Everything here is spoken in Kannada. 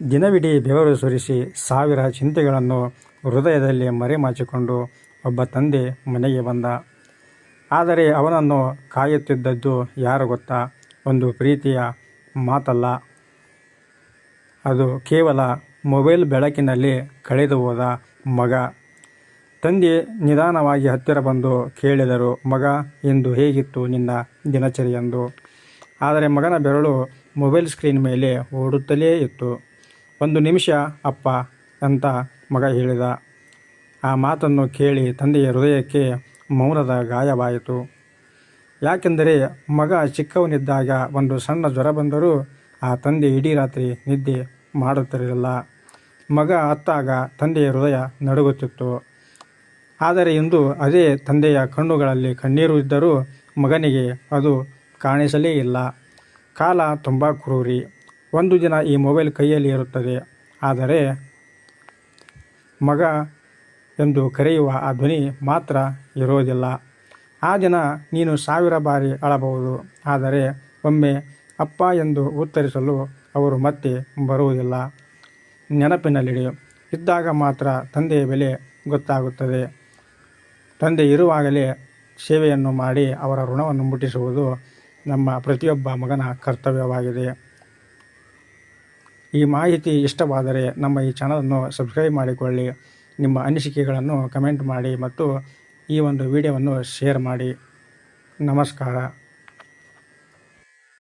ದಿನವಿಡೀ ಬೆವರು ಸುರಿಸಿ ಸಾವಿರ ಚಿಂತೆಗಳನ್ನು ಹೃದಯದಲ್ಲಿ ಮರೆಮಾಚಿಕೊಂಡು ಒಬ್ಬ ತಂದೆ ಮನೆಗೆ ಬಂದ. ಆದರೆ ಅವನನ್ನು ಕಾಯುತ್ತಿದ್ದದ್ದು ಯಾರು ಗೊತ್ತಾ? ಒಂದು ಪ್ರೀತಿಯ ಮಾತಲ್ಲ, ಅದು ಕೇವಲ ಮೊಬೈಲ್ ಬೆಳಕಿನಲ್ಲಿ ಕಳೆದು ಹೋದ ಮಗ. ತಂದೆ ನಿಧಾನವಾಗಿ ಹತ್ತಿರ ಬಂದು ಕೇಳಿದರು, ಮಗ, ಇಂದು ಹೇಗಿತ್ತು ನಿನ್ನ ದಿನಚರಿ ಎಂದು. ಆದರೆ ಮಗನ ಬೆರಳು ಮೊಬೈಲ್ ಸ್ಕ್ರೀನ್ ಮೇಲೆ ಓಡುತ್ತಲೇ ಇತ್ತು. 1 ನಿಮಿಷ ಅಪ್ಪ ಅಂತ ಮಗ ಹೇಳಿದ. ಆ ಮಾತನ್ನು ಕೇಳಿ ತಂದೆಯ ಹೃದಯಕ್ಕೆ ಮೌನದ ಗಾಯವಾಯಿತು. ಯಾಕೆಂದರೆ ಮಗ ಚಿಕ್ಕವನಿದ್ದಾಗ ಒಂದು ಸಣ್ಣ ಜ್ವರ ಬಂದರೂ ಆ ತಂದೆ ಇಡೀ ರಾತ್ರಿ ನಿದ್ದೆ ಮಾಡುತ್ತಿರಲಿಲ್ಲ. ಮಗ ಅತ್ತಾಗ ತಂದೆಯ ಹೃದಯ ನಡುಗುತ್ತಿತ್ತು. ಆದರೆ ಇಂದು ಅದೇ ತಂದೆಯ ಕಣ್ಣುಗಳಲ್ಲಿ ಕಣ್ಣೀರು ಇದ್ದರೂ ಮಗನಿಗೆ ಅದು ಕಾಣಿಸಲೇ ಇಲ್ಲ. ಕಾಲ ತುಂಬ ಕ್ರೂರಿ. ಒಂದು ದಿನ ಈ ಮೊಬೈಲ್ ಕೈಯಲ್ಲಿ ಇರುತ್ತದೆ, ಆದರೆ ಮಗ ಎಂದು ಕರೆಯುವ ಆ ಧ್ವನಿ ಮಾತ್ರ ಇರೋದಿಲ್ಲ. ಆ ದಿನ ನೀನು 1000 ಬಾರಿ ಅಳಬಹುದು, ಆದರೆ ಒಮ್ಮೆ ಅಪ್ಪ ಎಂದು ಉತ್ತರಿಸಲು ಅವರು ಮತ್ತೆ ಬರುವುದಿಲ್ಲ. ನೆನಪಿನಲ್ಲಿಡಿ, ಇದ್ದಾಗ ಮಾತ್ರ ತಂದೆಯ ಬೆಲೆ ಗೊತ್ತಾಗುತ್ತದೆ. ತಂದೆ ಇರುವಾಗಲೇ ಸೇವೆಯನ್ನು ಮಾಡಿ ಅವರ ಋಣವನ್ನು ಮುಟ್ಟಿಸುವುದು ನಮ್ಮ ಪ್ರತಿಯೊಬ್ಬ ಮಗನ ಕರ್ತವ್ಯವಾಗಿದೆ. ಈ ಮಾಹಿತಿ ಇಷ್ಟವಾದರೆ ನಮ್ಮ ಈ ಚಾನಲನ್ನು ಸಬ್ಸ್ಕ್ರೈಬ್ ಮಾಡಿಕೊಳ್ಳಿ. ನಿಮ್ಮ ಅನಿಸಿಕೆಗಳನ್ನು ಕಮೆಂಟ್ ಮಾಡಿ ಮತ್ತು ಈ ಒಂದು ವಿಡಿಯೋವನ್ನು ಶೇರ್ ಮಾಡಿ. ನಮಸ್ಕಾರ.